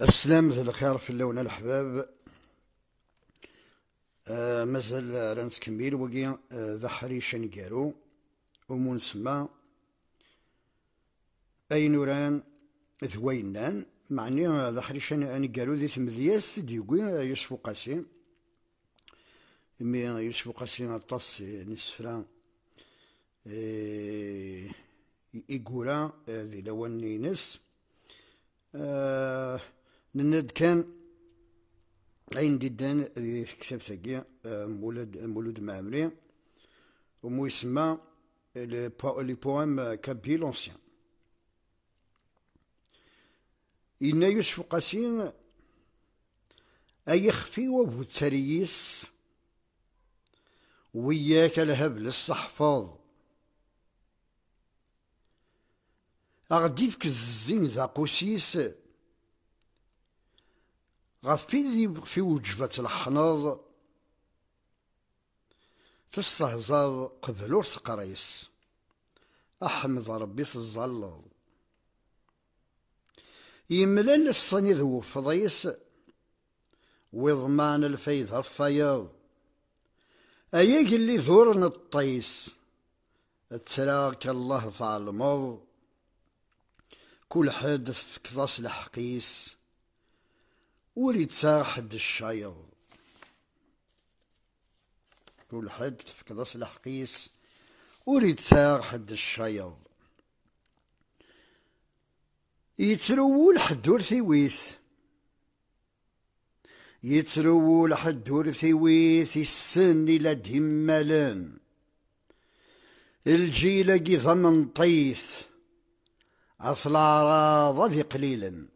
السلام ذا الخير في اللون الأحباب. مازال راه نتكمل وكي ذا حريشة نقارو ومنسمى أي نوران ذوينان معني ذا حريشة نقارو ذي ثمذياس ديوكي يوسف قاسي مي يوسف قاسي أطاس نسفرا إيقورا ذي لوان نينس نند كان عين جدا في كتاب ثقي مولود معمري ومو يسمى لي بوام كابي لونسيان. إن يوسف قاسين أيخفي وبو تريس وياك الهب للصحفاظ أغديفك الزين ذا قوسيس غفي في وجبة الحناض تستهزاض قبل ورث قريس أحمد ربي في الظل يملل الصني ذو فضيس وضمان الفيض فياض أياك اللي ذورن الطيس تراك الله ظالمض كل حد في كضاس الحقيس وريد حد الشايض كل حد في كضاس الحقيس وريد حد الشايض يترول حدور ثيويث يترول حدور ثيويث السن إلى دمالان الجيل قي من طيث أصل أعراض ذي قليلا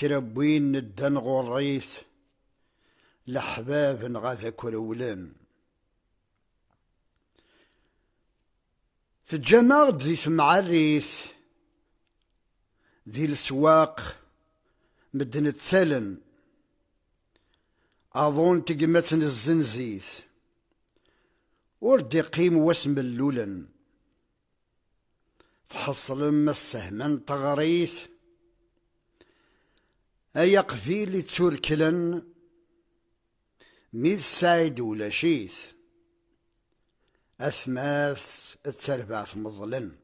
كربوين الدن غريث لحباب غاثا كرولان في الجماعة ذي سمع الريث ذي السواق مدن تسالن أظن تقمتن الزنزيث وردي قيم واسم اللولن فحصل ما السهمن تغريث أيا قفيل توركلن ميد سعيد ولا شيث أثماث التربعث مظلن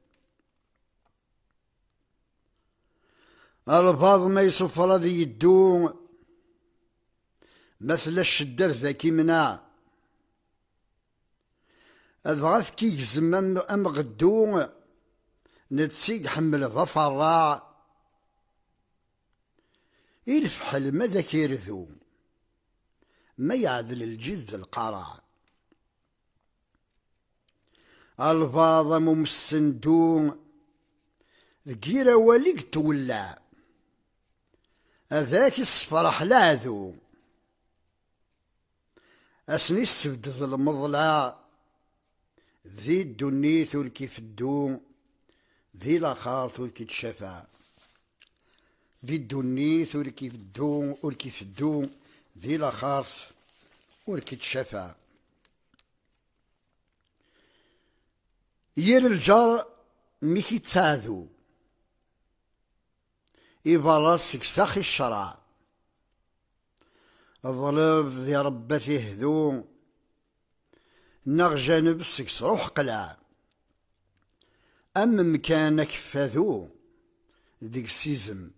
البعض ما يصفر ذي يدو مثل الشدر ذاكي منع أضغاث كي يجزم أم غدو نتسيق حمل ظفر راع الفحل ماذا كيرذو ما يعدل الجذ القرع البعض ممسندو ذكيرا وليك تولع هذاك الصفرح لاذو أسني السبد المضلع ذي الدنيث والكيف الدوم ذي الأخارث والكيف الشفا ذي الدنيث والكيف الدوم والكيف الدوم ذي الأخارث والكيف الشفا ير الجار ميكي تساذو إبراسك ساخي الشرع الظلب ذي ربتي هذو نغجى نبسك صروح قلع أما مكانك فذو ذيك السيزم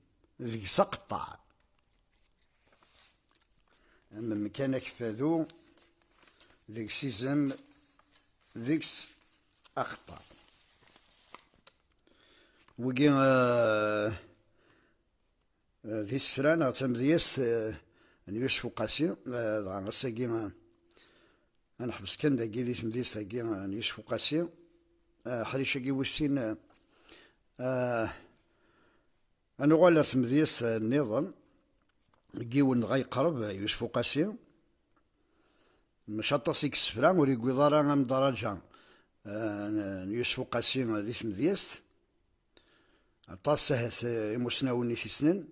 ذيك سقطع أما مكانك فذو ذيك السيزم ذيك أخطأ وكي ذي سفران تمذيس يوسف قاسي غاساكي نحبس كان داكي ذي تمذيس داكي يوسف قاسي حريشة كي وسين أنا غالا تمذيس النظام كيون غيقرب يوسف قاسي مش هطاسيك السفران وريكوي ضارا من درجة يوسف قاسي ذي تمذيس طاسه مسناوني في سنن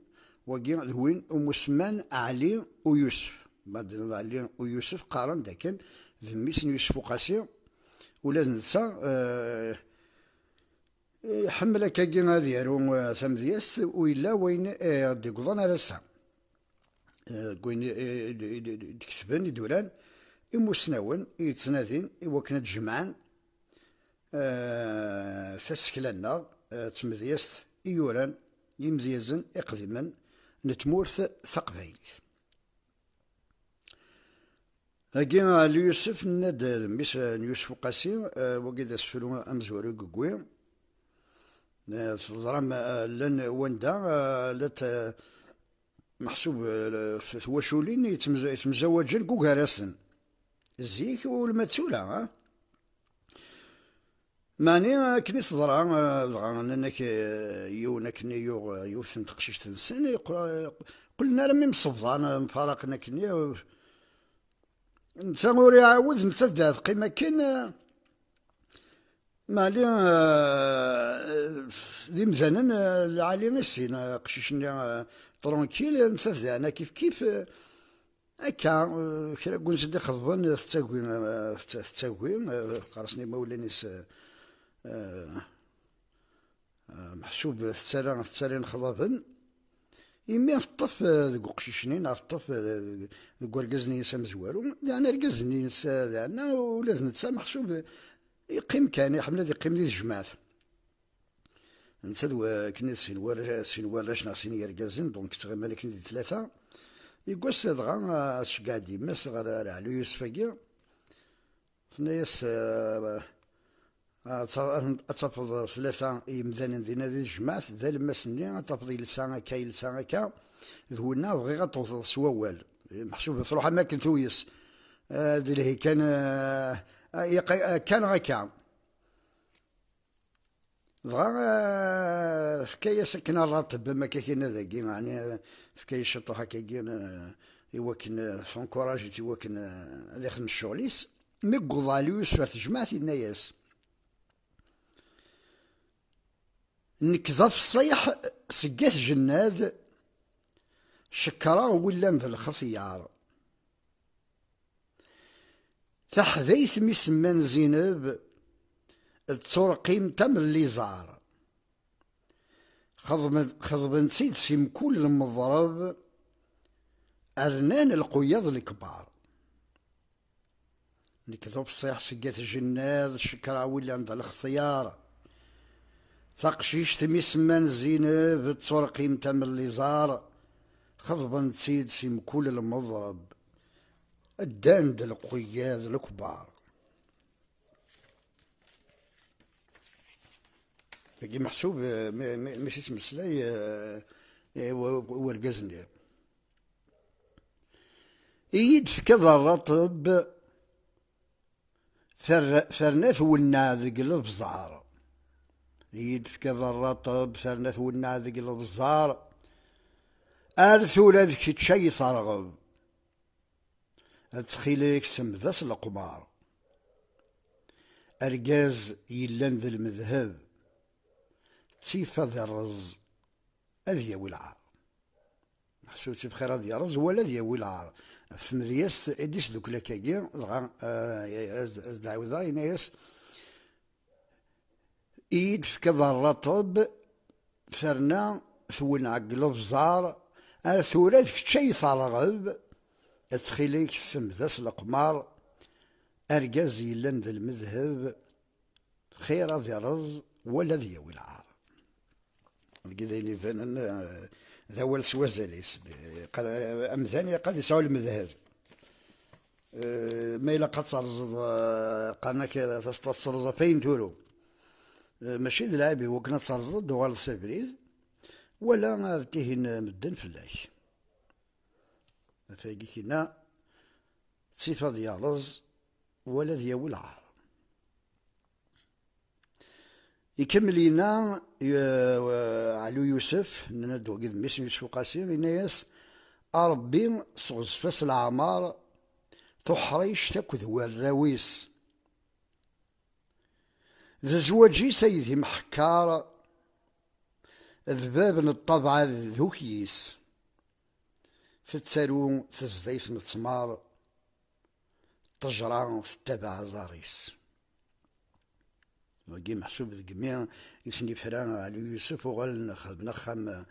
وكي ذوين ومسمان علي ويوسف بعد علي ويوسف قارن داكن ذميس يوسف قاسي ولا ننسى يحمل كاكي غادي يرو ثمدياس وإلا وين غادي يقضان على الساعة وين يكتبن يدوران يموسناون يتنادين إوكنا تجمعان تسكلنا تمدياس إيوران يمزيزن إقدما نتمورث ثقفايليت هاكي ليوسف ناد ميس يوسف قاسي وقيد اسفلو امزوري كوكوي زرام لان وندا لات محسوب في وشولين يتمزوجن كوكاراسن زيك والمتسولة ماني كني تضرع ضغا انك يونك يوثن تقشيش تنسن قلنا رمي مصفضان مفارقنا كني نتا ور يعاود نتا دات قيمة كان مالي ذي مزانن العالي نسين قشيشنا طرونكيل نتا دانا كيف هكا كرا كون سيدي خضبان تتاكوين قرصني مولانيس محسوب تتالي نخضبن يمي الطف ذوك قشيشنين الطف ذوك ورقزني نسا مزوارو انا رقزني نسا انا ولاد نتسا محسوب يقيم كان يحمل هذا يقيم دي الجماعة نتا كني سين شنا سين يرقزن دونك تغيما كني دي ثلاثة يقوس دغا شقادي مس غير على يوسف كي فنيس أتفض ثلاثة يمذان ذينا ذي الجماعة ذا المسني أتفضي لسانة كاي لسانة كا ذونا بغي غطوط سوال محسوب تروح أماكن تويس ذي اللي كان غاكا دغا فكايا سكن الراتب ما كاين ذاكي يعني فكايا شطو هكا يوكن فونكوراجي يوكن هذا يخدم الشغليس مي قضاليوس في جماعة الناس نكذا في الصيح سقات جناد شكرا ولا ذا الخفيار تحذيث مسمان زينب الترقيم تم اللي زار خضبن سيد سيم كل مضرب أرنان القياض الكبار نكذا في الصيح سقات جناد شكرا ولا ذا الخفيار ثقشيش تمسمان زينب تسرقيم تم اللي زار خضبا تسيد سيم كل المضرب الداند القياد الكبار كي محسوب ماشي اسم السلاي هو القزني يدفك كذا الرطب فرناث والناذق البزار يدفك كذا الرطب فرناث والناذق البزار أرثو لذك شي ثرغب أتخيلك سمذس القمار أرجاز يلان ذا المذهب تيفا ذا الرز أذيا والعار محسوتي بخير أذيا رز ولا ذيا والعار في مذياس إديس دوك لكاكي دغا دعوذا ينايس إيد في كذا الرطب فرنا ثون عقل بزار ثورات كتشي ثرغب أتخيليك السمذاس القمار أرجاز يلان ذا المذهب خير ذي رز ولا ذي والعار القذيني فانا ذا هو السوازاليس أمثاني قد يسعوا المذهب ما إلا قد ترزض قالنا كذا تسترزض فين تورو ماشي ذي العابي وكنا ترزض دوال السفريد ولا تهين مدن فلاش فاقي كنا صفة ديال رز ولا ديال العار يكمل لنا علو يوسف ندو قد ميس يوسف قاسي ينايس أربي صغصفاس العمار تحريش تاكد والراويس ذا زواجي سيدي محكار ذباب الطبع ذوكيس في التالو تزديث متمار تجرى في التبع زاريس وكي محسوب ذي قمية يسني فران على يوسف وغال خدمنا خام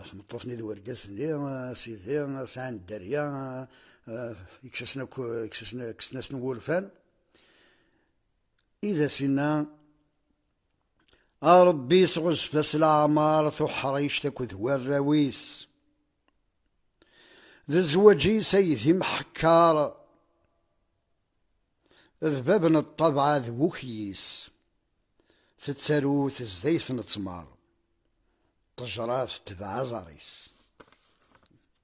سمطوفني ذو ورقاسني سيدي سعان الدارية كسسنا سنولفان إذا سنا ربي سغز فاس العمار ثحريش تكو ذوار راويس ذا زواجي سيدي محكار ذبابن الطبعة ذو خيس تتساروث الزيت نتمار طجرات تبع زاريس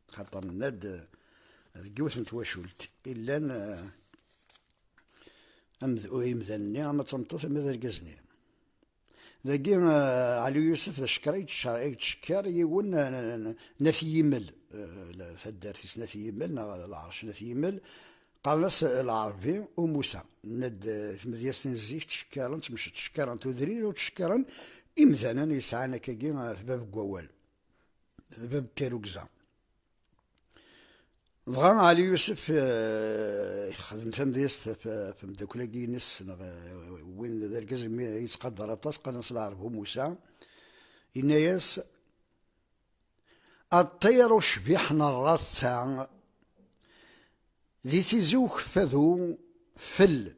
خاطر ناد ذكوث نتواشولت إلا أمذؤي مذني أما تنطف ماذا رقزني ذاكي علي يوسف ذا شكرا يتشكر يقول ناثي يمل فدارتيس ناثي يمل العرش ناثي يمل قال ناس العربي وموسى ند مدياس نزيك تشكرا تمشي تشكرا تودرين وتشكرا إمذانا يسعانا كاكي في باب قوال في باب كاروكزا بغا علي يوسف خدم فهم ديست في مداكولا نس وين ذا الكاز يتقدر اطاس قال نص العرب موسى إناياس الطير شبيحنا الراس تاع ذي تيزوك فذو فل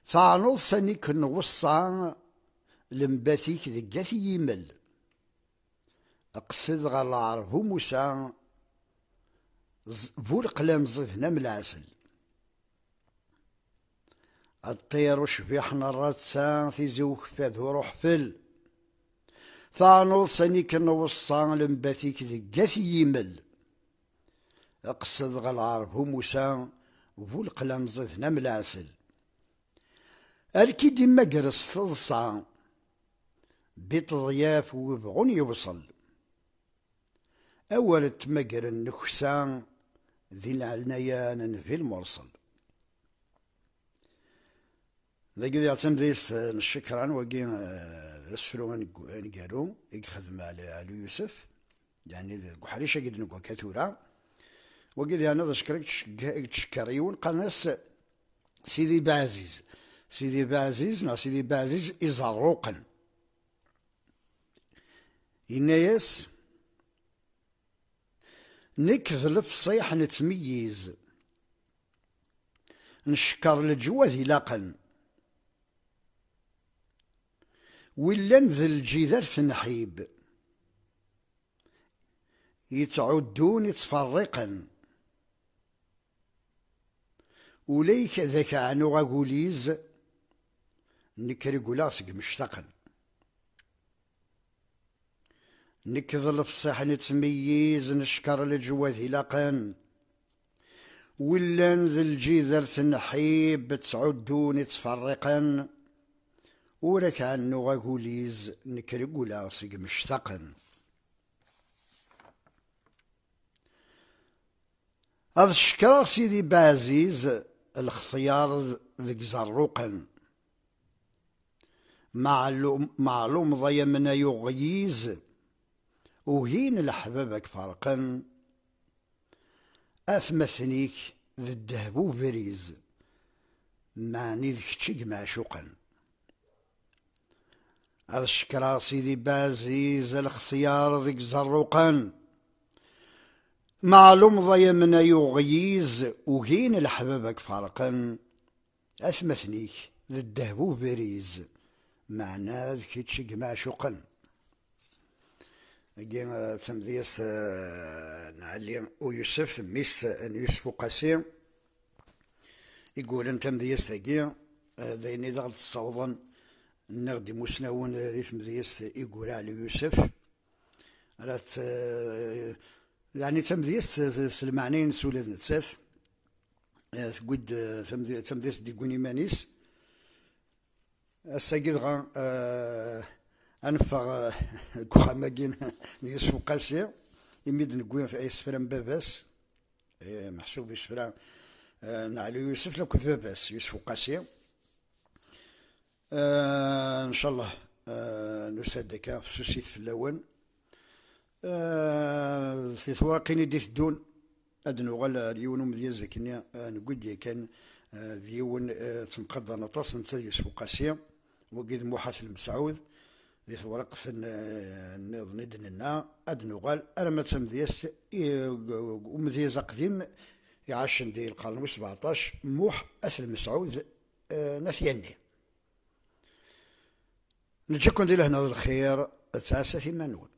فعنوض سانيك نوصى لمباثيك ذي قاثي يمل اقصد غا العرب موسى بول قلام زيدنا من العسل الطير شبيحنا الراتسان تيزوك فذو روح فل فعنوض سانيك نوصى لمباثيك ذي قاثي يمل اقصد غا العرب موسى بول قلام زيدنا من العسل الكي ديما جرس تضصع بيت ضياف وبغون يوصل أول تمجر النكسان ذي العنيان في المرسل ذاك يعتمد ديس الشكران وكي اسفرو نقالو يخدم على يوسف يعني حريشة قد نقول كثورة وكي أنا ذا شكرك تشكريون قناس سيدي بعزيز سيدي بعزيز إزروقا إناياس نكذل صيح نتميز نشكر الجواد لاقا ولا نذل الجدار تنحيب يتعدون يتفرقا وليك ذاك عنو غاقوليز نكري قولاسك مشتاقا نكذل الصيح نتميز نشكر الجواد لاقا ولا نذل الجدار تنحيب تعدون تفرقا ولك عنو غاقوليز نكري قولاسك مشتاقا هذا الشكر سيدي بعزيز الخيار ذك زروقا معلوم ضيا منا يغيز وهين الحبابك فرقا أثمثنيك ذي الدهب وبريز معني ذك تشق معشوقا هذا الشكر سيدي بعزيز الخيار ذك زروقا معلوم ضيا منا يغيز وهين الحبابك فرقا أثمثنيك ذي الدهب وبريز معناه ذك تشق معشوقا كي تمديس نعلي ويوسف ميس يوسف قاسي يقول انت مديس تاكي ذيني ضغط الصوضا نغدي مسنون ريث مديس يقول على يوسف رات يعني تمديس سلمعنين سولاد نتساث تقود تمديس ديكوني مانيس الساقي غا أنفغ كوخاماكين يوسف قاسي يميد نقول في أي سفران باباس محسوب سفران نعلي يوسف لو كنت باباس يوسف قاسي إن شاء الله نسادك في سوسيت في اللون في ثواقيني دي الدون أدنو غالا ريونو مديازة كنيا نقول كان ديون تمقدر نطاس نتا يوسف قاسية وقيد موحث المسعود دي ثورق النظ ندننا اد نغال ارما تمديس ومديز قديم يعشن دي القرن 17 موح اثل مسعود نثياني نجيكم دي لهنا الخير تعاسة في منون.